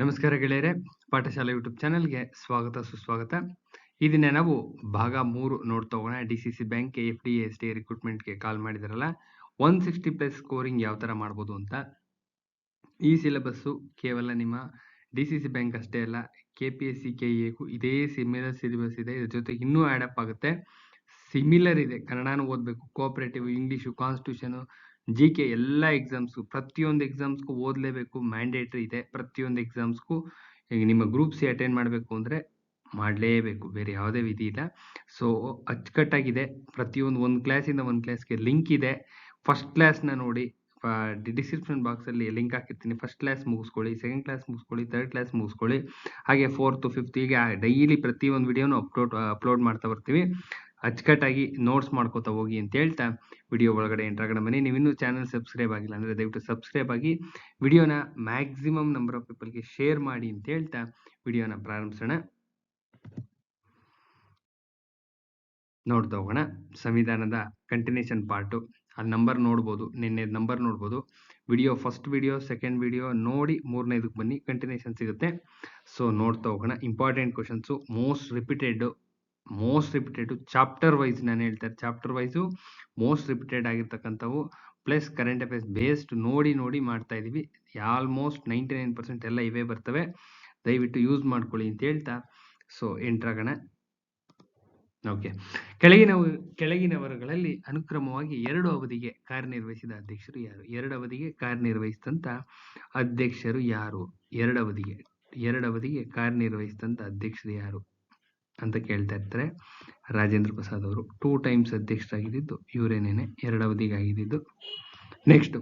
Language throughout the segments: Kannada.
ನಮಸ್ಕಾರ ಗೆಳೆಯರೆ, ಪಾಠಶಾಲೆ ಯೂಟ್ಯೂಬ್ ಚಾನಲ್ಗೆ ಸ್ವಾಗತ ಸುಸ್ವಾಗತ. ಈ ದಿನ ನಾವು ಭಾಗ 3 ನೋಡ್ತಾ ಹೋಗೋಣ. ಡಿಸಿಸಿ ಬ್ಯಾಂಕ್ FD SDA ರಿಕ್ರೂಟ್ಮೆಂಟ್ಗೆ ಕಾಲ್ ಮಾಡಿದಾರಲ್ಲ, 160+ ಸ್ಕೋರಿಂಗ್ ಯಾವ ತರ ಮಾಡ್ಬೋದು ಅಂತ. ಈ ಸಿಲೆಬಸ್ಸು ಕೇವಲ ನಿಮ್ಮ ಡಿಸಿಸಿ ಬ್ಯಾಂಕ್ ಅಷ್ಟೇ ಅಲ್ಲ, KPSC KEಗೂ ಇದೇ ಸಿಮಿಲರ್ ಸಿಲೆಬಸ್ ಇದೆ. ಇದ್ರ ಜೊತೆಗೆ ಇನ್ನೂ ಆಡ್ ಅಪ್ ಆಗುತ್ತೆ. ಸಿಮಿಲರ್ ಇದೆ, ಕನ್ನಡನೂ ಓದಬೇಕು, ಕೋಆಪರೇಟಿವ್, ಇಂಗ್ಲಿಷು, ಕಾನ್ಸ್ಟಿಟ್ಯೂಷನ್, GK ಎಲ್ಲ ಎಕ್ಸಾಮ್ಸ್ಗೂ, ಪ್ರತಿಯೊಂದು ಎಕ್ಸಾಮ್ಸ್ಗೂ ಓದಲೇಬೇಕು, ಮ್ಯಾಂಡೇಟ್ರಿ ಇದೆ. ಪ್ರತಿಯೊಂದು ಎಕ್ಸಾಮ್ಸ್ಗೂ ಈಗ ನಿಮ್ಮ ಗ್ರೂಪ್ ಸಿ ಅಟೆಂಡ್ ಮಾಡಬೇಕು ಅಂದರೆ ಮಾಡಲೇಬೇಕು, ಬೇರೆ ಯಾವುದೇ ವಿಧಿ ಇಲ್ಲ. ಸೊ ಅಚ್ಚುಕಟ್ಟಾಗಿದೆ. ಪ್ರತಿಯೊಂದು ಒಂದು ಕ್ಲಾಸಿಂದ ಒಂದು ಕ್ಲಾಸ್ಗೆ ಲಿಂಕ್ ಇದೆ. ಫಸ್ಟ್ ಕ್ಲಾಸ್ನ ನೋಡಿ, ಡಿಸ್ಕ್ರಿಪ್ಷನ್ ಬಾಕ್ಸಲ್ಲಿ ಲಿಂಕ್ ಹಾಕಿರ್ತೀನಿ. ಫಸ್ಟ್ ಕ್ಲಾಸ್ ಮುಗಿಸ್ಕೊಳ್ಳಿ, ಸೆಕೆಂಡ್ ಕ್ಲಾಸ್ ಮುಗಿಸ್ಕೊಳ್ಳಿ, ಥರ್ಡ್ ಕ್ಲಾಸ್ ಮುಗಿಸ್ಕೊಳ್ಳಿ, ಹಾಗೆ 4th 5th ಹೀಗೆ ಡೈಲಿ ಪ್ರತಿಯೊಂದು ವಿಡಿಯೋನು ಅಪ್ಲೋಡ್ ಮಾಡ್ತಾ ಬರ್ತೀವಿ. ಅಚ್ಚುಕಟ್ಟಾಗಿ ನೋಟ್ಸ್ ಮಾಡ್ಕೋತಾ ಹೋಗಿ ಅಂತ ಹೇಳ್ತಾ ವಿಡಿಯೋ ಒಳಗಡೆ ಎಂಟ್ರಾಗೋಣ ಬನ್ನಿ. ನೀವು ಇನ್ನೂ ಚಾನಲ್ ಸಬ್ಸ್ಕ್ರೈಬ್ ಆಗಿಲ್ಲ ಅಂದರೆ ದಯವಿಟ್ಟು ಸಬ್ಸ್ಕ್ರೈಬ್ ಆಗಿ ವಿಡಿಯೋನ ಮ್ಯಾಕ್ಸಿಮಮ್ ನಂಬರ್ ಆಫ್ ಪೀಪಲ್ಗೆ ಶೇರ್ ಮಾಡಿ ಅಂತ ಹೇಳ್ತಾ ವಿಡಿಯೋನ ಪ್ರಾರಂಭಿಸೋಣ. ನೋಡ್ತಾ ಹೋಗೋಣ. ಸಂವಿಧಾನದ ಕಂಟಿನ್ಯೂಷನ್ ಪಾರ್ಟು, ಆ ನಂಬರ್ ನೋಡ್ಬೋದು, ನಿನ್ನೆ ನಂಬರ್ ನೋಡ್ಬೋದು. Video first video, second video ನೋಡಿ ಮೂರನೇದಕ್ಕೆ ಬನ್ನಿ, ಕಂಟಿನ್ಯೂಷನ್ ಸಿಗುತ್ತೆ. ಸೊ ನೋಡ್ತಾ ಹೋಗೋಣ. Important questions, most repeated chapter wise ನಾನು ಹೇಳ್ತಾರೆ. ಚಾಪ್ಟರ್ ವೈಸು ಮೋಸ್ಟ್ ರಿಪೀಟೆಡ್ ಆಗಿರ್ತಕ್ಕಂಥವು ಪ್ಲಸ್ ಕರೆಂಟ್ ಅಫೇರ್ಸ್ ಬೇಸ್ಡ್ ನೋಡಿ ಮಾಡ್ತಾ ಇದೀವಿ. ಆಲ್ಮೋಸ್ಟ್ 99% ಎಲ್ಲ ಇವೇ ಬರ್ತವೆ. ದಯವಿಟ್ಟು ಯೂಸ್ ಮಾಡ್ಕೊಳ್ಳಿ ಅಂತ ಹೇಳ್ತಾ ಸೊ ಎಂಟ್ರಾಗೋಣ. ಓಕೆ, ಕೆಳಗಿನವರುಗಳಲ್ಲಿ ಅನುಕ್ರಮವಾಗಿ 2 ಅವಧಿಗೆ ಕಾರ್ಯನಿರ್ವಹಿಸಿದ ಅಧ್ಯಕ್ಷರು ಯಾರು? 2 ಅವಧಿಗೆ ಕಾರ್ಯನಿರ್ವಹಿಸಿದಂತ ಅಧ್ಯಕ್ಷರು ಯಾರು? 2 ಅವಧಿಗೆ ಕಾರ್ಯನಿರ್ವಹಿಸಿದಂತ ಅಧ್ಯಕ್ಷರು ಯಾರು ಅಂತ ಕೇಳ್ತಾ ಇರ್ತಾರೆ. ರಾಜೇಂದ್ರ ಪ್ರಸಾದ್ ಅವರು 2 ಟೈಮ್ಸ್ ಅಧ್ಯಕ್ಷರಾಗಿದ್ದು ಇವರೇನೇನೆ 2 ಅವಧಿಗೆ ಆಗಿದ್ದು. ನೆಕ್ಸ್ಟ್,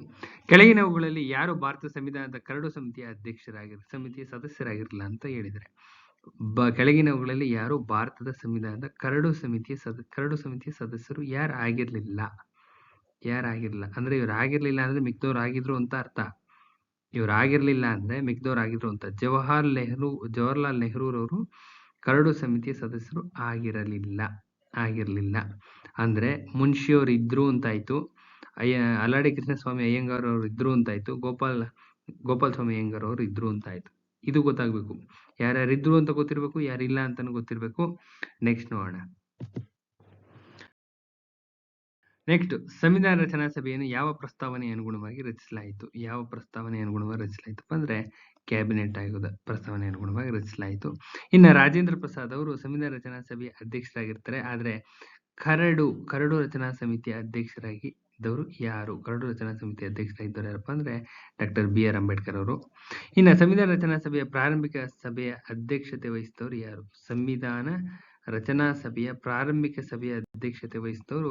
ಕೆಳಗಿನವುಗಳಲ್ಲಿ ಯಾರು ಭಾರತ ಸಂವಿಧಾನದ ಕರಡು ಸಮಿತಿಯ ಸದಸ್ಯರಾಗಿರಲಿಲ್ಲ ಅಂತ ಹೇಳಿದರೆ, ಕೆಳಗಿನವುಗಳಲ್ಲಿ ಯಾರು ಭಾರತದ ಸಂವಿಧಾನದ ಕರಡು ಸಮಿತಿಯ ಸದಸ್ಯರು ಯಾರು ಆಗಿರ್ಲಿಲ್ಲ ಅಂದ್ರೆ ಇವ್ರು ಆಗಿರ್ಲಿಲ್ಲ ಅಂದ್ರೆ ಮಿಕ್ದವ್ರು ಆಗಿದ್ರು ಅಂತ ಅರ್ಥ. ಇವ್ರು ಆಗಿರ್ಲಿಲ್ಲ ಅಂದ್ರೆ ಮಿಕ್ದವ್ರು ಆಗಿದ್ರು ಅಂತ. ಜವಾಹರ್ಲಾಲ್ ನೆಹರೂರವರು ಕರಡು ಸಮಿತಿಯ ಸದಸ್ಯರು ಆಗಿರಲಿಲ್ಲ ಅಂದ್ರೆ ಮುನ್ಷಿಯವರು ಇದ್ರು ಅಂತಾಯ್ತು, ಅಲ್ಲಾಡಿ ಕೃಷ್ಣಸ್ವಾಮಿ ಅಯ್ಯಂಗಾರ್ ಅವರು ಇದ್ರು ಅಂತಾಯ್ತು, ಗೋಪಾಲ ಸ್ವಾಮಿ ಅಯ್ಯಂಗಾರ್ ಅವರು ಇದ್ರು ಅಂತಾಯ್ತು. ಇದು ಗೊತ್ತಾಗ್ಬೇಕು. ಯಾರ್ಯಾರು ಇದ್ರು ಅಂತ ಗೊತ್ತಿರ್ಬೇಕು, ಯಾರಿಲ್ಲ ಅಂತಾನು ಗೊತ್ತಿರ್ಬೇಕು. ನೆಕ್ಸ್ಟ್ ನೋಡೋಣ. ನೆಕ್ಸ್ಟ್, ಸಂವಿಧಾನ ರಚನಾ ಸಭೆಯನ್ನು ಯಾವ ಪ್ರಸ್ತಾವನೆ ಅನುಗುಣವಾಗಿ ರಚಿಸಲಾಯಿತು? ಅಂದ್ರೆ ಕ್ಯಾಬಿನೆಟ್ ಆಯೋಗದ ಪ್ರಸ್ತಾವನೆ ಅನುಗುಣವಾಗಿ ರಚಿಸಲಾಯಿತು. ಇನ್ನ ರಾಜೇಂದ್ರ ಪ್ರಸಾದ್ ಅವರು ಸಂವಿಧಾನ ರಚನಾ ಸಭೆಯ ಅಧ್ಯಕ್ಷರಾಗಿರ್ತಾರೆ. ಆದ್ರೆ ಕರಡು ರಚನಾ ಸಮಿತಿಯ ಅಧ್ಯಕ್ಷರಾಗಿದ್ದವರು ಯಾರು? ಯಾರಪ್ಪ ಅಂದ್ರೆ ಡಾಕ್ಟರ್ BR ಅಂಬೇಡ್ಕರ್ ಅವರು. ಇನ್ನ ಸಂವಿಧಾನ ರಚನಾ ಸಭೆಯ ಪ್ರಾರಂಭಿಕ ಸಭೆಯ ಅಧ್ಯಕ್ಷತೆ ವಹಿಸಿದವರು ಯಾರು? ಸಂವಿಧಾನ ರಚನಾ ಸಭೆಯ ಪ್ರಾರಂಭಿಕ ಸಭೆಯ ಅಧ್ಯಕ್ಷತೆ ವಹಿಸಿದವರು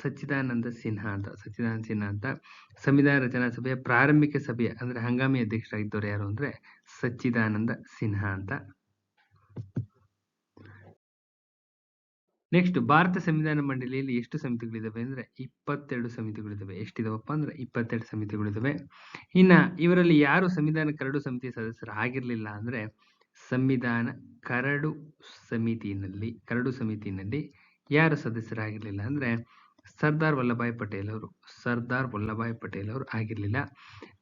ಸಚ್ಚಿದಾನಂದ ಸಿನ್ಹಾ ಅಂತ. ಸಂವಿಧಾನ ರಚನಾ ಸಭೆಯ ಪ್ರಾರಂಭಿಕ ಸಭೆಯ ಅಂದ್ರೆ ಹಂಗಾಮಿ ಅಧ್ಯಕ್ಷರಾಗಿದ್ದವರು ಯಾರು ಅಂದ್ರೆ ಸಚ್ಚಿದಾನಂದ ಸಿನ್ಹಾ ಅಂತ. ನೆಕ್ಸ್ಟ್, ಭಾರತ ಸಂವಿಧಾನ ಮಂಡಳಿಯಲ್ಲಿ ಎಷ್ಟು ಸಮಿತಿಗಳಿದಾವೆ ಅಂದ್ರೆ 22 ಸಮಿತಿಗಳಿದಾವೆ. ಎಷ್ಟಿದಾವಪ್ಪ ಅಂದ್ರೆ 22 ಸಮಿತಿಗಳಿದಾವೆ. ಇನ್ನ ಇವರಲ್ಲಿ ಯಾರು ಸಂವಿಧಾನ ಕರಡು ಸಮಿತಿಯ ಸದಸ್ಯರು ಆಗಿರ್ಲಿಲ್ಲ ಅಂದ್ರೆ ಸಂವಿಧಾನ ಕರಡು ಸಮಿತಿನಲ್ಲಿ ಯಾರು ಸದಸ್ಯರಾಗಿರ್ಲಿಲ್ಲ ಅಂದ್ರೆ ಸರ್ದಾರ್ ವಲ್ಲಭಾಯ್ ಪಟೇಲ್ ಅವರು ಆಗಿರ್ಲಿಲ್ಲ.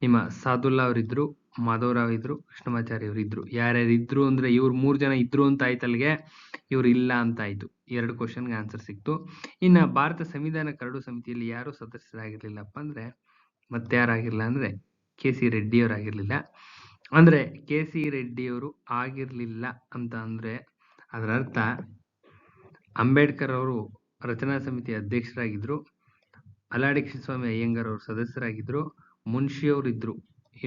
ನಿಮ್ಮ ಸಾದುಲ್ಲಾ ಅವರಿದ್ರು, ಮಾಧವರಾವ್ ಇದ್ರು, ಕೃಷ್ಣಮಾಚಾರ್ಯ ಅವರು ಇದ್ರು. ಯಾರ್ಯಾರು ಇದ್ರು ಅಂದ್ರೆ ಇವ್ರು 3 ಜನ ಇದ್ರು ಅಂತ ಆಯ್ತಲ್ಗೆ, ಇವ್ರು ಇಲ್ಲ ಅಂತ ಆಯ್ತು. 2 ಕ್ವಶನ್ಗೆ ಆನ್ಸರ್ ಸಿಕ್ತು. ಇನ್ನ ಭಾರತ ಸಂವಿಧಾನ ಕರಡು ಸಮಿತಿಯಲ್ಲಿ ಯಾರು ಸದಸ್ಯರಾಗಿರ್ಲಿಲ್ಲಪ್ಪ ಅಂದ್ರೆ ಮತ್ತೆ ಯಾರಾಗಿರ್ಲಿಲ್ಲ ಅಂದ್ರೆ KC ರೆಡ್ಡಿ ಅವರು ಆಗಿರ್ಲಿಲ್ಲ. ಅಂದ್ರೆ KC ರೆಡ್ಡಿ ಅವರು ಆಗಿರ್ಲಿಲ್ಲ ಅಂತ ಅಂದ್ರೆ ಅದರ ಅರ್ಥ ಅಂಬೇಡ್ಕರ್ ಅವರು ರಚನಾ ಸಮಿತಿಯ ಅಧ್ಯಕ್ಷರಾಗಿದ್ರು, ಅಲ್ಲಾಡಿ ಕೃಷ್ಣಸ್ವಾಮಿ ಅಯ್ಯಂಗಾರ್ ಅವರು ಸದಸ್ಯರಾಗಿದ್ರು, ಮುನ್ಷಿ ಅವರು ಇದ್ರು.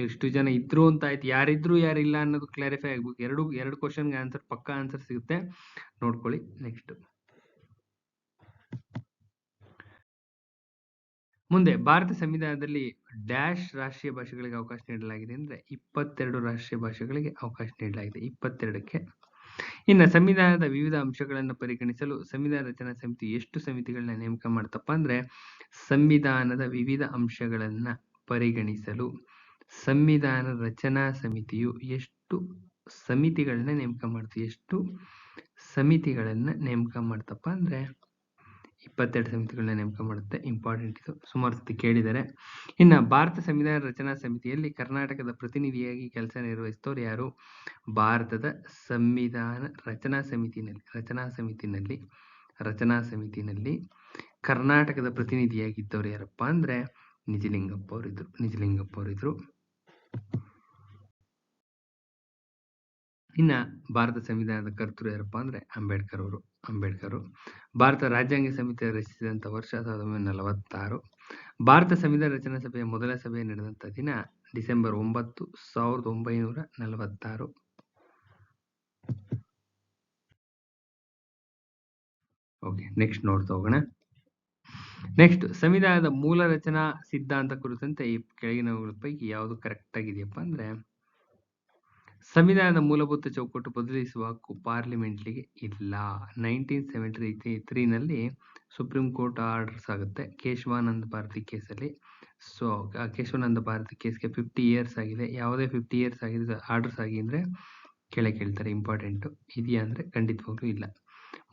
ಎಷ್ಟು ಜನ ಇದ್ರು ಅಂತ ಆಯ್ತು. ಯಾರಿದ್ರು ಯಾರಿಲ್ಲ ಅನ್ನೋದು ಕ್ಲಾರಿಫೈ ಆಗ್ಬೇಕು. ಎರಡು ಕ್ವಶನ್ಗೆ ಆನ್ಸರ್ ಪಕ್ಕಾ ಆನ್ಸರ್ ಸಿಗುತ್ತೆ, ನೋಡ್ಕೊಳ್ಳಿ. ನೆಕ್ಸ್ಟ್, ಮುಂದೆ ಭಾರತ ಸಂವಿಧಾನದಲ್ಲಿ ಡ್ಯಾಶ್ ರಾಷ್ಟ್ರೀಯ ಭಾಷೆಗಳಿಗೆ ಅವಕಾಶ ನೀಡಲಾಗಿದೆ ಅಂದ್ರೆ 22 ರಾಷ್ಟ್ರೀಯ ಭಾಷೆಗಳಿಗೆ ಅವಕಾಶ ನೀಡಲಾಗಿದೆ, 22ಕ್ಕೆ. ಇನ್ನು ಸಂವಿಧಾನದ ವಿವಿಧ ಅಂಶಗಳನ್ನು ಪರಿಗಣಿಸಲು ಸಂವಿಧಾನ ರಚನಾ ಸಮಿತಿ ಎಷ್ಟು ಸಮಿತಿಗಳನ್ನ ನೇಮಕ ಮಾಡ್ತಪ್ಪ ಅಂದ್ರೆ ಸಂವಿಧಾನದ ವಿವಿಧ ಅಂಶಗಳನ್ನ ಪರಿಗಣಿಸಲು ಸಂವಿಧಾನ ರಚನಾ ಸಮಿತಿಯು ಎಷ್ಟು ಸಮಿತಿಗಳನ್ನ ನೇಮಕ ಮಾಡ್ತಪ್ಪ ಅಂದ್ರೆ 22 ಸಮಿತಿಗಳನ್ನ ನೇಮಕ ಮಾಡುತ್ತೆ. ಇಂಪಾರ್ಟೆಂಟ್ ಇದು, ಸುಮಾರು ಸತಿ ಕೇಳಿದ್ದಾರೆ. ಇನ್ನು ಭಾರತ ಸಂವಿಧಾನ ರಚನಾ ಸಮಿತಿಯಲ್ಲಿ ಕರ್ನಾಟಕದ ಪ್ರತಿನಿಧಿಯಾಗಿ ಕೆಲಸ ನಿರ್ವಹಿಸಿದವರು ಯಾರು? ಭಾರತದ ಸಂವಿಧಾನ ರಚನಾ ಸಮಿತಿನಲ್ಲಿ ಕರ್ನಾಟಕದ ಪ್ರತಿನಿಧಿಯಾಗಿದ್ದವರು ಯಾರಪ್ಪ ಅಂದ್ರೆ ನಿಜಲಿಂಗಪ್ಪ ಅವರಿದ್ರು. ಇನ್ನ ಭಾರತ ಸಂವಿಧಾನದ ಕರ್ತೃ ಯಾರಪ್ಪ ಅಂದ್ರೆ ಅಂಬೇಡ್ಕರ್. ಭಾರತ ರಾಜ್ಯಾಂಗ ಸಮಿತಿ ರಚಿಸಿದಂತ ವರ್ಷ 1946. ಭಾರತ ಸಂವಿಧಾನ ರಚನಾ ಸಭೆಯ ಮೊದಲ ಸಭೆ ನಡೆದಂತ ದಿನ ಡಿಸೆಂಬರ್ 9, 1946. ಓಕೆ, ನೆಕ್ಸ್ಟ್ ನೋಡ್ತಾ ಹೋಗೋಣ. ನೆಕ್ಸ್ಟ್, ಸಂವಿಧಾನದ ಮೂಲ ರಚನಾ ಸಿದ್ಧಾಂತ ಕುರಿತಂತೆ ಈ ಕೆಳಗಿನವುಗಳ ಪೈಕಿ ಯಾವುದು ಕರೆಕ್ಟ್ ಆಗಿದೆಯಪ್ಪ ಅಂದ್ರೆ, ಸಂವಿಧಾನದ ಮೂಲಭೂತ ಚೌಕಟ್ಟು ಬದಲಿಸುವ ಹಕ್ಕು ಪಾರ್ಲಿಮೆಂಟ್ಗೆ ಇಲ್ಲ. 1973 ನಲ್ಲಿ ಸುಪ್ರೀಂ ಕೋರ್ಟ್ ಆರ್ಡರ್ಸ್ ಆಗುತ್ತೆ ಕೇಶವಾನಂದ ಭಾರತಿ ಕೇಸಲ್ಲಿ. ಸೊ ಕೇಶವಾನಂದ ಭಾರತಿ ಕೇಸ್ಗೆ 50 ಇಯರ್ಸ್ ಆಗಿದೆ. ಯಾವುದೇ 50 ಇಯರ್ಸ್ ಆಗಿದೆ ಆರ್ಡರ್ಸ್ ಆಗಿ ಅಂದ್ರೆ ಕೇಳ್ತಾರೆ. ಇಂಪಾರ್ಟೆಂಟ್ ಇದೆಯಾ ಅಂದ್ರೆ ಖಂಡಿತವಾಗ್ಲೂ ಇಲ್ಲ.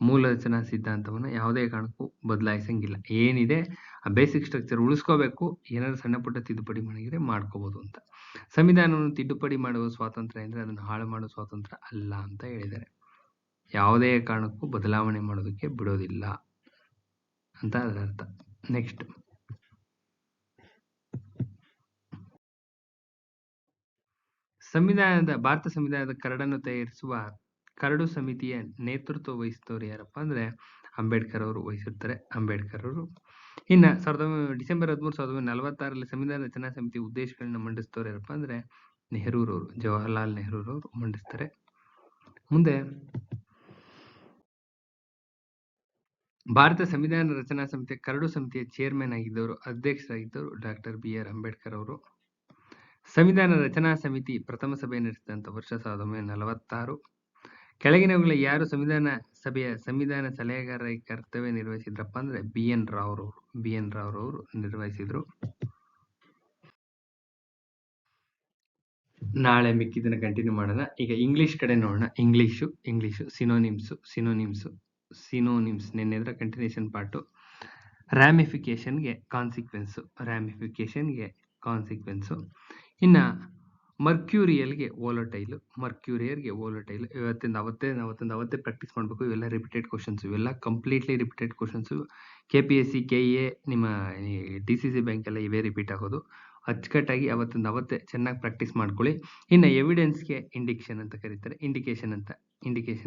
ಮೂಲ ರಚನಾ ಸಿದ್ಧಾಂತವನ್ನು ಯಾವುದೇ ಕಾರಣಕ್ಕೂ ಬದಲಾಯಿಸಂಗಿಲ್ಲ. ಏನಿದೆ ಆ ಬೇಸಿಕ್ ಸ್ಟ್ರಕ್ಚರ್ ಉಳಿಸ್ಕೋಬೇಕು. ಏನಾದ್ರು ಸಣ್ಣ ಪುಟ್ಟ ತಿದ್ದುಪಡಿ ಮಾಡಿದ್ರೆ ಮಾಡ್ಕೋಬಹುದು ಅಂತ. ಸಂವಿಧಾನವನ್ನು ತಿದ್ದುಪಡಿ ಮಾಡುವ ಸ್ವಾತಂತ್ರ್ಯ ಅಂದ್ರೆ ಅದನ್ನು ಹಾಳು ಮಾಡುವ ಸ್ವಾತಂತ್ರ್ಯ ಅಲ್ಲ ಅಂತ ಹೇಳಿದ್ದಾರೆ. ಯಾವುದೇ ಕಾರಣಕ್ಕೂ ಬದಲಾವಣೆ ಮಾಡೋದಕ್ಕೆ ಬಿಡೋದಿಲ್ಲ ಅಂತ ಅದರ ಅರ್ಥ. ನೆಕ್ಸ್ಟ್, ಭಾರತ ಸಂವಿಧಾನದ ಕರಡನ್ನು ತಯಾರಿಸುವ ಕರಡು ಸಮಿತಿಯ ನೇತೃತ್ವ ವಹಿಸಿದವರು ಯಾರಪ್ಪ ಅಂದ್ರೆ ಅಂಬೇಡ್ಕರ್ ಅವರು ವಹಿಸಿರ್ತಾರೆ. ಇನ್ನ ಡಿಸೆಂಬರ್ 13, 1946 ಸಂವಿಧಾನ ರಚನಾ ಸಮಿತಿ ಉದ್ದೇಶಗಳನ್ನ ಮಂಡಿಸಿದವರು ಯಾರಪ್ಪ ಅಂದ್ರೆ ನೆಹರೂರವರು, ಜವಾಹರ್ಲಾಲ್ ನೆಹರೂರವರು ಮಂಡಿಸ್ತಾರೆ. ಮುಂದೆ, ಭಾರತ ಸಂವಿಧಾನ ರಚನಾ ಸಮಿತಿಯ ಕರಡು ಸಮಿತಿಯ ಚೇರ್ಮನ್ ಆಗಿದ್ದವರು, ಅಧ್ಯಕ್ಷರಾಗಿದ್ದವರು ಡಾಕ್ಟರ್ BR ಅಂಬೇಡ್ಕರ್ ಅವರು. ಸಂವಿಧಾನ ರಚನಾ ಸಮಿತಿ ಪ್ರಥಮ ಸಭೆ ನಡೆಸಿದಂತ ವರ್ಷ 1946. ಕೆಳಗಿನವುಗಳ ಯಾರು ಸಂವಿಧಾನ ಸಭೆಯ ಸಂವಿಧಾನ ಸಲಹೆಗಾರರಾಗಿ ಕರ್ತವ್ಯ ನಿರ್ವಹಿಸಿದ್ರಪ್ಪ ಅಂದ್ರೆ BN ರಾವ್ ನಿರ್ವಹಿಸಿದ್ರು. ನಾಳೆ ಮಿಕ್ಕಿದನ್ನ ಕಂಟಿನ್ಯೂ ಮಾಡೋಣ. ಈಗ ಇಂಗ್ಲಿಷ್ ಕಡೆ ನೋಡೋಣ. ಇಂಗ್ಲಿಷು ಸಿನೋನಿಮ್ಸ್ ನಿನ್ನೆದ್ರ ಕಂಟಿನ್ಯೂಷನ್ ಪಾರ್ಟು. ರ್ಯಾಮಿಫಿಕೇಶನ್ಗೆ ಕಾನ್ಸಿಕ್ವೆನ್ಸು. ಇನ್ನ ಮರ್ಕ್ಯೂರಿಯರ್ಗೆ ವೋಲಟೈಲ್, ಇವತ್ತಿಂದ ಅವತ್ತೇ ಪ್ರಾಕ್ಟೀಸ್ ಮಾಡಬೇಕು. ಇವೆಲ್ಲ ರಿಪೀಟೆಡ್ ಕ್ವಶನ್ಸ್, ಇವೆಲ್ಲ completely repeated questions. KPSC, KA, ನಿಮ್ಮ DCC ಬ್ಯಾಂಕ್ ಎಲ್ಲ ಇವೇ ರಿಪೀಟ್ ಆಗೋದು. ಅಚ್ಚುಕಟ್ಟಾಗಿ ಅವತ್ತಿಂದ ಅವತ್ತೇ ಚೆನ್ನಾಗಿ ಪ್ರಾಕ್ಟೀಸ್ ಮಾಡ್ಕೊಳ್ಳಿ. ಇನ್ನ ಎವಿಡೆನ್ಸ್ಗೆ ಇಂಡಿಕೇಶನ್ ಅಂತ ಕರೀತಾರೆ, ಇಂಡಿಕೇಶನ್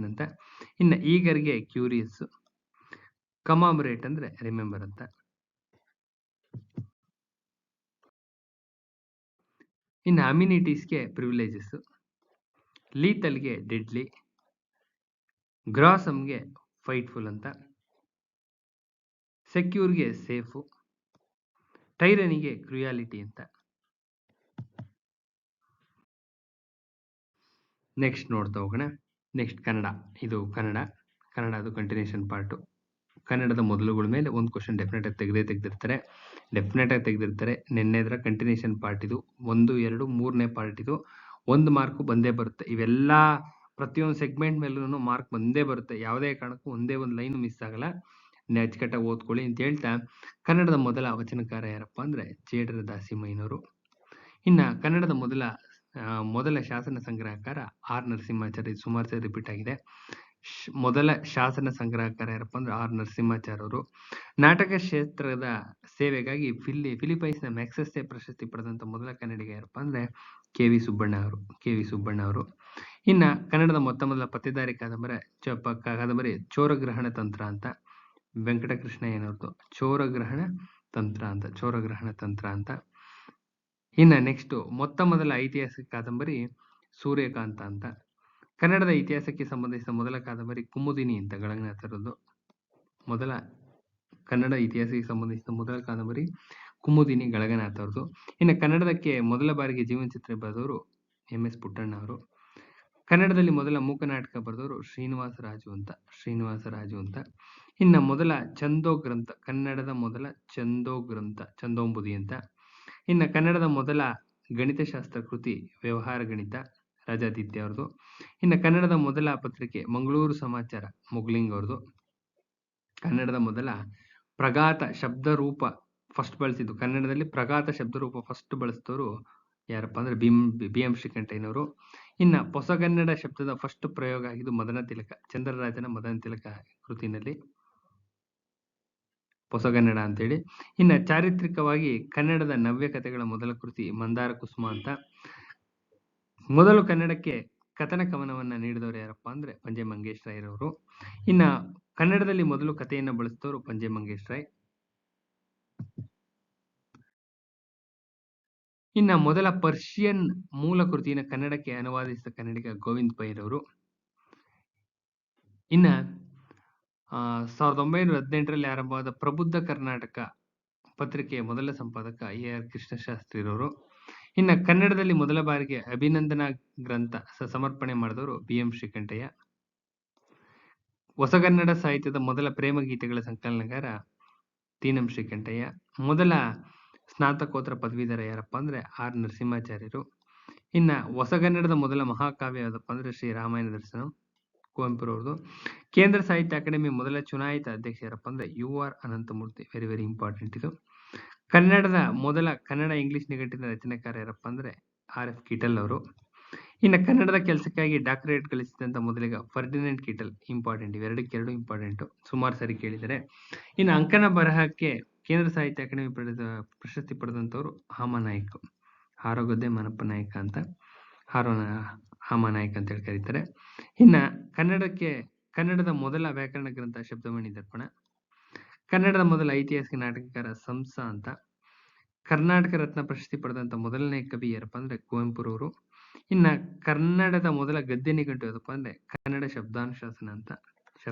ಅಂತ. ಇನ್ನ ಈಗರ್ಗೆ ಕ್ಯೂರಿಯಸ್, ಕಮಾಮರೇಟ್ ಅಂದ್ರೆ ರಿಮೆಂಬರ್ ಅಂತ. ಇನ್ನು ಅಮ್ಯುನಿಟೀಸ್ಗೆ ಪ್ರಿವಿಲೇಜಸ್, ಲೀತಲ್ಗೆ ಡೆಡ್ಲಿ, ಗ್ರಾಸಮ್ಗೆ ಫೈಟ್ಫುಲ್ ಅಂತ, ಸೆಕ್ಯೂರ್ಗೆ ಸೇಫು, ಟೈರನಿಗೆ ಕ್ರುಯಾಲಿಟಿ ಅಂತ. ನೆಕ್ಸ್ಟ್ ನೋಡ್ತಾ ಹೋಗೋಣ. ನೆಕ್ಸ್ಟ್ ಕನ್ನಡ. ಇದು ಕನ್ನಡದು ಕಂಟಿನ್ಯೂಷನ್ ಪಾರ್ಟು. ಕನ್ನಡದ ಮೊದಲುಗಳ ಮೇಲೆ ಒಂದು ಕ್ವಶನ್ ಡೆಫಿನೆಟ್ ಆಗಿ ತೆಗೆದಿರ್ತಾರೆ. ನಿನ್ನೆದ್ರ ಕಂಟಿನ್ಯೂಷನ್ ಪಾರ್ಟ್ ಇದು. 1, 2, 3ನೇ ಪಾರ್ಟ್ ಇದು. 1 ಮಾರ್ಕ್ ಬಂದೇ ಬರುತ್ತೆ. ಇವೆಲ್ಲ ಪ್ರತಿಯೊಂದು ಸೆಗ್ಮೆಂಟ್ ಮೇಲೂ ಮಾರ್ಕ್ ಬಂದೇ ಬರುತ್ತೆ. ಯಾವುದೇ ಕಾರಣಕ್ಕೂ ಒಂದೇ ಒಂದು ಲೈನ್ ಮಿಸ್ ಆಗಲ್ಲ. ಅಚ್ಚುಕಟ್ಟಾಗಿ ಓದ್ಕೊಳ್ಳಿ ಅಂತ ಹೇಳ್ತಾ, ಕನ್ನಡದ ಮೊದಲ ವಚನಕಾರ ಯಾರಪ್ಪ ಅಂದ್ರೆ ಚೇಡರ ದಾಸಿಮಯ್ಯನವರು. ಇನ್ನ ಕನ್ನಡದ ಮೊದಲ ಶಾಸನ ಸಂಗ್ರಹಕಾರ R ನರಸಿಂಹಾಚಾರ್ಯ. ಸುಮಾರು ಸರಿ ರಿಪೀಟ್ ಆಗಿದೆ. ಮೊದಲ ಶಾಸನ ಸಂಗ್ರಹಕಾರ ಯಾರಪ್ಪ ಅಂದ್ರೆ R ನರಸಿಂಹಾಚಾರ್ಯ ಅವರು. ನಾಟಕ ಕ್ಷೇತ್ರದ ಸೇವೆಗಾಗಿ ಫಿಲಿಪೈನ್ಸ್ನ ಮ್ಯಾಗ್ಸೆಸೆ ಪ್ರಶಸ್ತಿ ಪಡೆದಂತ ಮೊದಲ ಕನ್ನಡಿಗ ಯಾರಪ್ಪ ಅಂದ್ರೆ KV ಸುಬ್ಬಣ್ಣ ಅವರು. ಇನ್ನ ಕನ್ನಡದ ಮೊದಲ ಪತ್ತೆದಾರಿ ಕಾದಂಬರಿ ಚೋರಗ್ರಹಣ ತಂತ್ರ ಅಂತ, ವೆಂಕಟಕೃಷ್ಣಯ್ಯನವ್ರದ್ದು. ಚೋರಗ್ರಹಣ ತಂತ್ರ ಅಂತ. ಇನ್ನ ನೆಕ್ಸ್ಟ್ ಮೊದಲ ಐತಿಹಾಸಿಕ ಕಾದಂಬರಿ ಸೂರ್ಯಕಾಂತ ಅಂತ. ಕನ್ನಡದ ಇತಿಹಾಸಕ್ಕೆ ಸಂಬಂಧಿಸಿದ ಮೊದಲ ಕಾದಂಬರಿ ಕುಮುದಿನಿ ಅಂತ ಗಳಗನಾಥರದ್ದು. ಕನ್ನಡ ಇತಿಹಾಸಕ್ಕೆ ಸಂಬಂಧಿಸಿದ ಮೊದಲ ಕಾದಂಬರಿ ಕುಮುದಿನಿ ಗಳಗನಾಥರದ್ದು. ಇನ್ನು ಕನ್ನಡದಕ್ಕೆ ಮೊದಲ ಬಾರಿಗೆ ಜೀವನಚಿತ್ರ ಬರೆದವರು MS ಪುಟ್ಟಣ್ಣ ಅವರು. ಕನ್ನಡದಲ್ಲಿ ಮೊದಲ ಮೂಕನಾಟಕ ಬರೆದವರು ಶ್ರೀನಿವಾಸರಾಜು ಅಂತ. ಇನ್ನ ಮೊದಲ ಕನ್ನಡದ ಮೊದಲ ಚಂದೋಂಬುದಿ ಅಂತ. ಇನ್ನು ಕನ್ನಡದ ಮೊದಲ ಗಣಿತಶಾಸ್ತ್ರ ಕೃತಿ ವ್ಯವಹಾರ ಗಣಿತ, ರಾಜಾದಿತ್ಯ ಅವ್ರದ್ದು. ಇನ್ನು ಕನ್ನಡದ ಮೊದಲ ಪತ್ರಿಕೆ ಮಂಗಳೂರು ಸಮಾಚಾರ, ಮೊಗ್ಲಿಂಗ್ ಅವ್ರದ್ದು. ಕನ್ನಡದ ಮೊದಲ ಪ್ರಘಾತ ಶಬ್ದರೂಪ ಫಸ್ಟ್ ಬಳಸಿದ್ದು ಕನ್ನಡದಲ್ಲಿ ಪ್ರಘಾತ ಶಬ್ದರೂಪ ಫಸ್ಟ್ ಬಳಸಿದವರು ಯಾರಪ್ಪ ಅಂದ್ರೆ ಬಿ ಎಂ ಶ್ರೀಕಂಠಯ್ಯನವರು. ಇನ್ನ ಹೊಸಗನ್ನಡ ಶಬ್ದದ ಫಸ್ಟ್ ಪ್ರಯೋಗ ಆಗಿದ್ದು ಮದನ ತಿಲಕ, ಚಂದ್ರರಾಜನ ಮದನ ತಿಲಕ ಕೃತಿನಲ್ಲಿ ಹೊಸಗನ್ನಡ ಅಂತೇಳಿ. ಇನ್ನ ಚಾರಿತ್ರಿಕವಾಗಿ ಕನ್ನಡದ ನವ್ಯ ಕಥೆಗಳ ಮೊದಲ ಕೃತಿ ಮಂದಾರ ಕುಸುಮ ಅಂತ. ಮೊದಲು ಕನ್ನಡಕ್ಕೆ ಕಥನ ಕವನವನ್ನ ನೀಡಿದವರು ಯಾರಪ್ಪ ಅಂದ್ರೆ ಪಂಜೆ ಮಂಗೇಶ್ ರಾಯರವರು. ಇನ್ನ ಕನ್ನಡದಲ್ಲಿ ಮೊದಲು ಕಥೆಯನ್ನ ಬಳಸಿದವರು ಪಂಜೆ ಮಂಗೇಶ್ ರಾಯ್. ಇನ್ನ ಮೊದಲ ಪರ್ಷಿಯನ್ ಮೂಲ ಕೃತಿಯನ್ನು ಕನ್ನಡಕ್ಕೆ ಅನುವಾದಿಸಿದ ಕನ್ನಡಿಗ ಗೋವಿಂದ್ ಪೈರವರು. ಇನ್ನ 1918ರಲ್ಲಿ ಆರಂಭವಾದ ಪ್ರಬುದ್ಧ ಕರ್ನಾಟಕ ಪತ್ರಿಕೆಯ ಮೊದಲ ಸಂಪಾದಕ AR ಕೃಷ್ಣಶಾಸ್ತ್ರಿರವರು. ಇನ್ನ ಕನ್ನಡದಲ್ಲಿ ಮೊದಲ ಬಾರಿಗೆ ಅಭಿನಂದನಾ ಗ್ರಂಥ ಸಮರ್ಪಣೆ ಮಾಡಿದವರು BM ಶ್ರೀಕಂಠಯ್ಯ. ಹೊಸಗನ್ನಡ ಸಾಹಿತ್ಯದ ಮೊದಲ ಪ್ರೇಮ ಗೀತೆಗಳ ಸಂಕಲನಕಾರ ತೀನಂ ಶ್ರೀಕಂಠಯ್ಯ. ಮೊದಲ ಸ್ನಾತಕೋತ್ತರ ಪದವೀಧರ ಯಾರಪ್ಪ ಅಂದ್ರೆ R ನರಸಿಂಹಾಚಾರ್ಯರು. ಇನ್ನ ಹೊಸಗನ್ನಡದ ಮೊದಲ ಮಹಾಕಾವ್ಯ ಯಾವ್ದಪ್ಪ ಅಂದ್ರೆ ಶ್ರೀ ರಾಮಾಯಣ ದರ್ಶನ ಕುವೆಂಪುರವ್ರದ್ದು. ಕೇಂದ್ರ ಸಾಹಿತ್ಯ ಅಕಾಡೆಮಿ ಮೊದಲ ಚುನಾಯಿತ ಅಧ್ಯಕ್ಷ ಯಾರಪ್ಪ ಅಂದ್ರೆ UR Ananthamurthy. Very very important ಇದು. ಕನ್ನಡದ ಮೊದಲ ಕನ್ನಡ ಇಂಗ್ಲಿಷ್ ನಿಘಂಟಿನ ರಚನೆಕಾರ ಯಾರಪ್ಪ ಅಂದ್ರೆ RF ಕಿಟಲ್ ಅವರು. ಇನ್ನು ಕನ್ನಡದ ಕೆಲಸಕ್ಕಾಗಿ ಡಾಕ್ಟರೇಟ್ ಗಳಿಸಿದಂತ ಮೊದಲಿಗ ಫರ್ಡಿನೆಂಟ್ ಕಿಟಲ್. ಇಂಪಾರ್ಟೆಂಟ್, ಇವೆರಡಕ್ಕೆ ಎರಡು ಇಂಪಾರ್ಟೆಂಟ್, ಸುಮಾರು ಸರಿ ಕೇಳಿದರೆ. ಇನ್ನು ಅಂಕನ ಬರಹಕ್ಕೆ ಕೇಂದ್ರ ಸಾಹಿತ್ಯ ಅಕಾಡೆಮಿ ಪ್ರಶಸ್ತಿ ಪಡೆದಂತವರು ಹಾಮನಾಯ್ಕ, ಹಾರೋಗದ್ದೆ ಮನಪ್ಪ ನಾಯಕ ಅಂತ, ಹಾಮನಾಯ್ಕ ಅಂತ ಹೇಳಿ ಕರೀತಾರೆ. ಇನ್ನ ಕನ್ನಡದ ಮೊದಲ ವ್ಯಾಕರಣ ಗ್ರಂಥ ಶಬ್ದಮಣಿ ದರ್ಪಣ. ಕನ್ನಡದ ಮೊದಲ ಐತಿಹಾಸಿಕ ನಾಟಕಕಾರ ಸಂಸ ಅಂತ. ಕರ್ನಾಟಕ ರತ್ನ ಪ್ರಶಸ್ತಿ ಪಡೆದಂತ ಮೊದಲನೇ ಕವಿ ಯಾರಪ್ಪ ಅಂದ್ರೆ ಕುವೆಂಪುರವರು. ಇನ್ನ ಕನ್ನಡದ ಮೊದಲ ಗದ್ಯ ನಿಘಂಟು ಯಾವ್ದಪ್ಪ ಅಂದ್ರೆ ಕನ್ನಡ ಶಬ್ದಾನುಶಾಸನ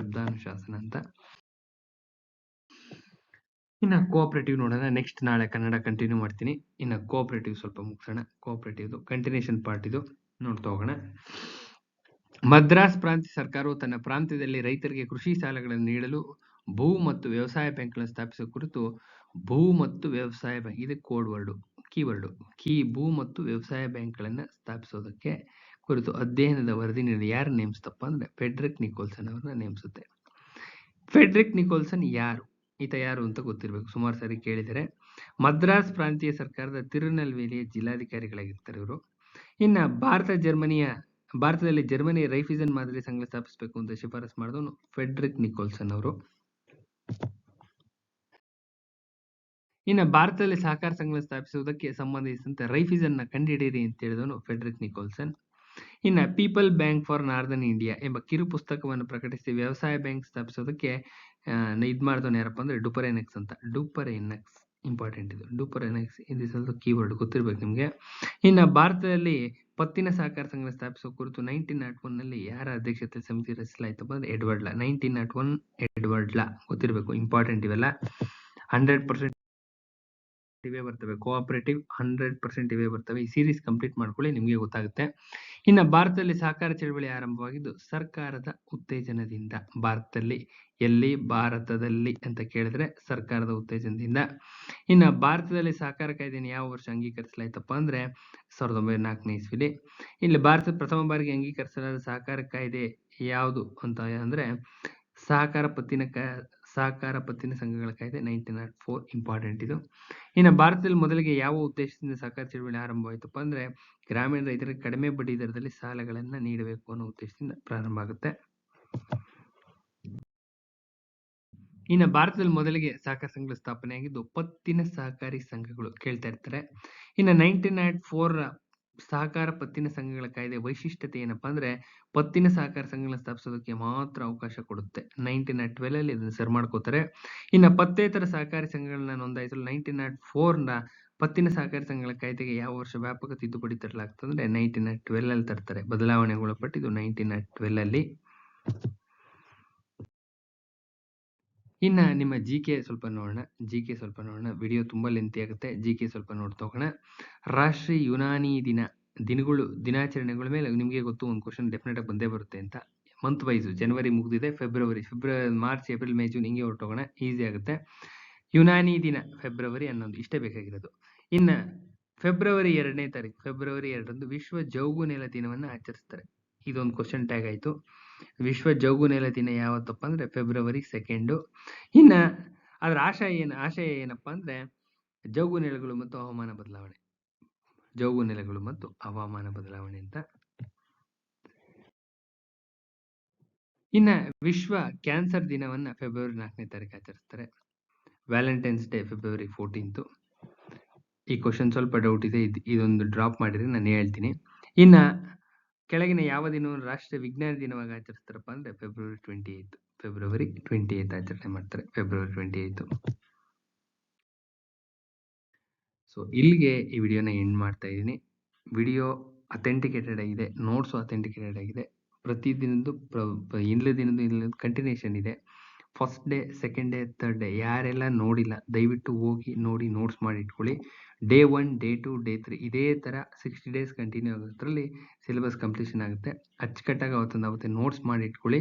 ಅಂತ. ಇನ್ನ ಕೋಆಪರೇಟಿವ್ ನೋಡೋಣ. ನೆಕ್ಸ್ಟ್ ನಾಳೆ ಕನ್ನಡ ಕಂಟಿನ್ಯೂ ಮಾಡ್ತೀನಿ. ಇನ್ನ ಕೋಆಪರೇಟಿವ್ ಸ್ವಲ್ಪ ಮುಗಿಸೋಣ. ಕೋಆಪರೇಟಿವ್ ಕಂಟಿನ್ಯೂಷನ್ ಪಾರ್ಟ್ ಇದು, ನೋಡ್ತಾ ಹೋಗೋಣ. ಮದ್ರಾಸ್ ಪ್ರಾಂತ್ಯ ಸರ್ಕಾರವು ತನ್ನ ಪ್ರಾಂತ್ಯದಲ್ಲಿ ರೈತರಿಗೆ ಕೃಷಿ ಸಾಲಗಳನ್ನು ನೀಡಲು ಭೂ ಮತ್ತು ವ್ಯವಸಾಯ ಬ್ಯಾಂಕ್ಗಳನ್ನು ಸ್ಥಾಪಿಸುವ ಕುರಿತು ಭೂ ಮತ್ತು ವ್ಯವಸಾಯ ಬ್ಯಾಂಕ್, ಇದು ಕೋಡ್ ವರ್ಡ್, ಕೀವರ್ಡ್, ಭೂ ಮತ್ತು ವ್ಯವಸಾಯ ಬ್ಯಾಂಕ್ಗಳನ್ನ ಸ್ಥಾಪಿಸೋದಕ್ಕೆ ಕುರಿತು ಅಧ್ಯಯನದ ವರದಿ ನೀಡಿ ಯಾರು ನೇಮಿಸ್ತಪ್ಪ ಅಂದ್ರೆ ಫೆಡ್ರಿಕ್ ನಿಕೋಲ್ಸನ್ ಅವ್ರನ್ನ ನೇಮಿಸುತ್ತೆ. ಫೆಡ್ರಿಕ್ ನಿಕೋಲ್ಸನ್ ಯಾರು, ಈತ ಯಾರು ಅಂತ ಗೊತ್ತಿರಬೇಕು, ಸುಮಾರು ಸಾರಿ ಕೇಳಿದರೆ. ಮದ್ರಾಸ್ ಪ್ರಾಂತೀಯ ಸರ್ಕಾರದ ತಿರುನೆಲ್ವೇಲಿಯ ಜಿಲ್ಲಾಧಿಕಾರಿಗಳಾಗಿರ್ತಾರೆ ಇವರು. ಇನ್ನ ಭಾರತದಲ್ಲಿ ಜರ್ಮನಿ ರೈಫಿಸನ್ ಮಾದರಿ ಸಂಘ ಸ್ಥಾಪಿಸಬೇಕು ಅಂತ ಶಿಫಾರಸು ಮಾಡಿದವನು ಫೆಡ್ರಿಕ್ ನಿಕೋಲ್ಸನ್ ಅವರು. ಇನ್ನು ಭಾರತದಲ್ಲಿ ಸಹಕಾರ ಸಂಘ ಸ್ಥಾಪಿಸುವುದಕ್ಕೆ ಸಂಬಂಧಿಸಿದಂತೆ ರೈಫಿಸನ್ ನ ಕಂಡುಹಿಡಿಯಿರಿ ಅಂತ ಹೇಳಿದವನು ಫೆಡ್ರಿಕ್ ನಿಕೋಲ್ಸನ್. ಇನ್ನು people bank for northern India ಎಂಬ ಕಿರು ಪುಸ್ತಕವನ್ನು ಪ್ರಕಟಿಸಿ ವ್ಯವಸಾಯ ಬ್ಯಾಂಕ್ ಸ್ಥಾಪಿಸೋದಕ್ಕೆ ಇದ್ ಮಾಡಿದವನು ಯಾರಪ್ಪ ಅಂದ್ರೆ ಡುಪರೆನೆಕ್ಸ್ ಅಂತ. ಡುಪರೆನೆಕ್ಸ್ ಇಂಪಾರ್ಟೆಂಟ್ ಇದು. ಡುಪರೆನೆಕ್ಸ್ ಇದು ಸ್ವಲ್ಪ ಕೀವರ್ಡ್ ಗೊತ್ತಿರ್ಬೇಕು ನಿಮ್ಗೆ. ಇನ್ನು ಭಾರತದಲ್ಲಿ ಪತ್ತಿನ ಸಹಕಾರ ಸಂಘ ಸ್ಥಾಪಿಸುವ ಕುರಿತು 1901 ನಲ್ಲಿ ಯಾರ ಅಧ್ಯಕ್ಷತೆ ಸಮಿತಿ ರಚಿಸಲಾಯ್ತಪ್ಪ ಅಂದ್ರೆ ಎಡ್ವರ್ಡ್ ಲಾ. 1901 ಎಡ್ವರ್ಡ್ ಲಾ ಗೊತ್ತಿರ್ಬೇಕು, ಇಂಪಾರ್ಟೆಂಟ್ ಇವೆಲ್ಲ. 100% ಇವೇ ಬರ್ತವೆ. ಕೋಆಪರೇಟಿವ್ 100% ಇವೇ ಬರ್ತವೆ. ಈ ಸೀರೀಸ್ ಕಂಪ್ಲೀಟ್ ಮಾಡ್ಕೊಳ್ಳಿ, ನಿಮ್ಗೆ ಗೊತ್ತಾಗುತ್ತೆ. ಇನ್ನು ಭಾರತದಲ್ಲಿ ಸಹಕಾರ ಚಳವಳಿ ಆರಂಭವಾಗಿದ್ದು ಸರ್ಕಾರದ ಉತ್ತೇಜನದಿಂದ. ಭಾರತದಲ್ಲಿ ಅಂತ ಕೇಳಿದ್ರೆ ಸರ್ಕಾರದ ಉತ್ತೇಜನದಿಂದ. ಇನ್ನು ಭಾರತದಲ್ಲಿ ಸಹಕಾರ ಕಾಯ್ದೆಯನ್ನು ಯಾವ ವರ್ಷ ಅಂಗೀಕರಿಸಲಾಯ್ತಪ್ಪ ಅಂದ್ರೆ 1904ನೇ ಇಸ್ವಿಲಿ. ಇಲ್ಲಿ ಭಾರತದ ಪ್ರಥಮ ಬಾರಿಗೆ ಅಂಗೀಕರಿಸಲಾದ ಸಹಕಾರ ಕಾಯ್ದೆ ಯಾವುದು ಅಂತ ಅಂದ್ರೆ ಸಹಕಾರ ಪತ್ತಿನ ಸಂಘಗಳ ಕಾಯ್ದೆ 1904. ಇಂಪಾರ್ಟೆಂಟ್ ಇದು. ಇನ್ನು ಭಾರತದಲ್ಲಿ ಮೊದಲಿಗೆ ಯಾವ ಉದ್ದೇಶದಿಂದ ಸಹಕಾರ ಚಳವಳಿ ಆರಂಭವಾಯ್ತಪ್ಪ ಅಂದ್ರೆ ಗ್ರಾಮೀಣ ರೈತರಿಗೆ ಕಡಿಮೆ ಬಡ್ಡಿ ದರದಲ್ಲಿ ಸಾಲಗಳನ್ನ ನೀಡಬೇಕು ಅನ್ನೋ ಉದ್ದೇಶದಿಂದ ಪ್ರಾರಂಭ ಆಗುತ್ತೆ. ಇನ್ನು ಭಾರತದಲ್ಲಿ ಮೊದಲಿಗೆ ಸಹಕಾರ ಸಂಘಗಳ ಸ್ಥಾಪನೆಯಾಗಿದ್ದು ಪತ್ತಿನ ಸಹಕಾರಿ ಸಂಘಗಳು, ಕೇಳ್ತಾ ಇರ್ತಾರೆ. ಇನ್ನು 1904 ಸಹಕಾರ ಪತ್ತಿನ ಸಂಘಗಳ ಕಾಯ್ದೆ ವೈಶಿಷ್ಟ್ಯತೆ ಏನಪ್ಪಾ ಅಂದ್ರೆ ಪತ್ತಿನ ಸಹಕಾರ ಸಂಘಗಳನ್ನ ಸ್ಥಾಪಿಸೋದಕ್ಕೆ ಮಾತ್ರ ಅವಕಾಶ ಕೊಡುತ್ತೆ. 1912 ಇದನ್ನ ಸರಿ ಮಾಡ್ಕೋತಾರೆ. ಇನ್ನು ಪತ್ತೇತರ ಸಹಕಾರಿ ಸಂಘಗಳನ್ನ ನೋಂದಾಯಿಸಲು 1904 ಪತ್ತಿನ ಸಹಕಾರಿ ಸಂಘಗಳ ಕಾಯ್ದೆಗೆ ಯಾವ ವರ್ಷ ವ್ಯಾಪಕ ತಿದ್ದುಪಡಿ ತರಲಾಗ್ತದೆ ಅಂದ್ರೆ 1912 ತರ್ತಾರೆ. ಬದಲಾವಣೆಗೊಳಪಟ್ಟಿದ್ದು 1912. ಇನ್ನ ನಿಮ್ಮ ಜಿಕೆ ಸ್ವಲ್ಪ ನೋಡೋಣ. ವಿಡಿಯೋ ತುಂಬಾ ಲೆಂತಿ ಆಗುತ್ತೆ. ಜಿಕೆ ಸ್ವಲ್ಪ ನೋಡ್ತಾ ಹೋಗೋಣ. ರಾಷ್ಟ್ರೀಯ ಯುನಾನಿ ದಿನಾಚರಣೆಗಳ ಮೇಲೆ ನಿಮಗೆ ಗೊತ್ತು, ಒಂದು ಕ್ವಶನ್ ಡೆಫಿನೆಟ್ ಆಗಿ ಬಂದೇ ಬರುತ್ತೆ ಅಂತ. ಮಂತ್ ವೈಸ್ ಜನವರಿ ಮುಗಿದಿದೆ, February, March, April, May, June ಹಿಂಗೆ ಹೊರಟೋಗೋಣ, ಈಸಿ ಆಗುತ್ತೆ. ಯುನಾನಿ ದಿನ ಫೆಬ್ರವರಿ 11, ಇಷ್ಟೇ ಬೇಕಾಗಿರೋದು. ಇನ್ನ ಫೆಬ್ರವರಿ 2ನೇ ತಾರೀಕು, ಫೆಬ್ರವರಿ 2ರಂದು ವಿಶ್ವ ಜೌಗು ನೆಲ ದಿನವನ್ನ ಆಚರಿಸ್ತಾರೆ. ಇದೊಂದು ಕ್ವಶನ್ ಟ್ಯಾಗ್ ಆಯ್ತು. ವಿಶ್ವ ಜೌಗು ನೆಲ ದಿನ ಯಾವತ್ತಪ್ಪ ಅಂದ್ರೆ ಫೆಬ್ರವರಿ 2. ಇನ್ನ ಅದರ ಆಶಯ ಏನಪ್ಪಾ ಅಂದ್ರೆ ಜೌಗು ನೆಲೆಗಳು ಮತ್ತು ಹವಾಮಾನ ಬದಲಾವಣೆ. ಜೌಗು ನೆಲೆಗಳು ಮತ್ತು ಹವಾಮಾನ ಬದಲಾವಣೆ ಅಂತ. ಇನ್ನ ವಿಶ್ವ ಕ್ಯಾನ್ಸರ್ ದಿನವನ್ನ ಫೆಬ್ರವರಿ 4ನೇ ತಾರೀಕು ಆಚರಿಸ್ತಾರೆ. Valentine's day February 14th. ಈ ಕ್ವಶನ್ ಸ್ವಲ್ಪ ಡೌಟ್ ಇದೆ, ಇದೊಂದು ಡ್ರಾಪ್ ಮಾಡಿದ್ರೆ ನಾನು ಹೇಳ್ತೀನಿ. ಇನ್ನ ಕೆಳಗಿನ ಯಾವ ದಿನವನ್ನು ರಾಷ್ಟ್ರೀಯ ವಿಜ್ಞಾನ ದಿನವಾಗಿ ಆಚರಿಸ್ತಾರಪ್ಪ ಅಂದ್ರೆ ಫೆಬ್ರವರಿ 28 ಆಚರಣೆ ಮಾಡ್ತಾರೆ. ಫೆಬ್ರವರಿ 28. ಸೊ ಇಲ್ಲಿಗೆ ಈ ವಿಡಿಯೋನ ಎಂಡ್ ಮಾಡ್ತಾ ಇದ್ದೀನಿ. ವಿಡಿಯೋ ಅಥೆಂಟಿಕೇಟೆಡ್ ಆಗಿದೆ, ನೋಟ್ಸು ಅಥೆಂಟಿಕೇಟೆಡ್ ಆಗಿದೆ. ಪ್ರತಿದಿನದ್ದು ಇಂದ್ಲ ದಿನದ್ದು ಕಂಟಿನ್ಯೂಷನ್ ಇದೆ. First day, second day, third day ಯಾರೆಲ್ಲ ನೋಡಿಲ್ಲ ದಯವಿಟ್ಟು ಹೋಗಿ ನೋಡಿ ನೋಟ್ಸ್ ಮಾಡಿ ಇಟ್ಕೊಳ್ಳಿ. ಡೇ 1, ಡೇ 2, ಡೇ 3 ಇದೇ ಥರ 60 days ಕಂಟಿನ್ಯೂ ಆಗೋದ್ರಲ್ಲಿ ಸಿಲೆಬಸ್ ಕಂಪ್ಲೀಷನ್ ಆಗುತ್ತೆ. ಅಚ್ಚುಕಟ್ಟಾಗಿ ಅವತ್ತೇ ನೋಟ್ಸ್ ಮಾಡಿ ಇಟ್ಕೊಳ್ಳಿ.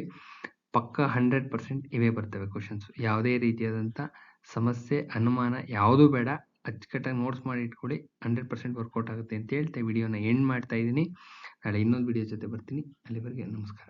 ಪಕ್ಕ 100% ಇವೇ ಬರ್ತವೆ ಕ್ವಶನ್ಸ್. ಯಾವುದೇ ರೀತಿಯಾದಂಥ ಸಮಸ್ಯೆ, ಅನುಮಾನ ಯಾವುದೂ ಬೇಡ. ಅಚ್ಚುಕಟ್ಟಾಗಿ ನೋಟ್ಸ್ ಮಾಡಿ ಇಟ್ಕೊಳ್ಳಿ. 100% ವರ್ಕೌಟ್ ಆಗುತ್ತೆ ಅಂತ ಹೇಳ್ತಾ ವಿಡಿಯೋನ ಎಂಡ್ ಮಾಡ್ತಾ ಇದ್ದೀನಿ. ನಾಳೆ ಇನ್ನೊಂದು ವಿಡಿಯೋ ಜೊತೆ ಬರ್ತೀನಿ. ಅಲ್ಲಿವರೆಗೆ ನಮಸ್ಕಾರ.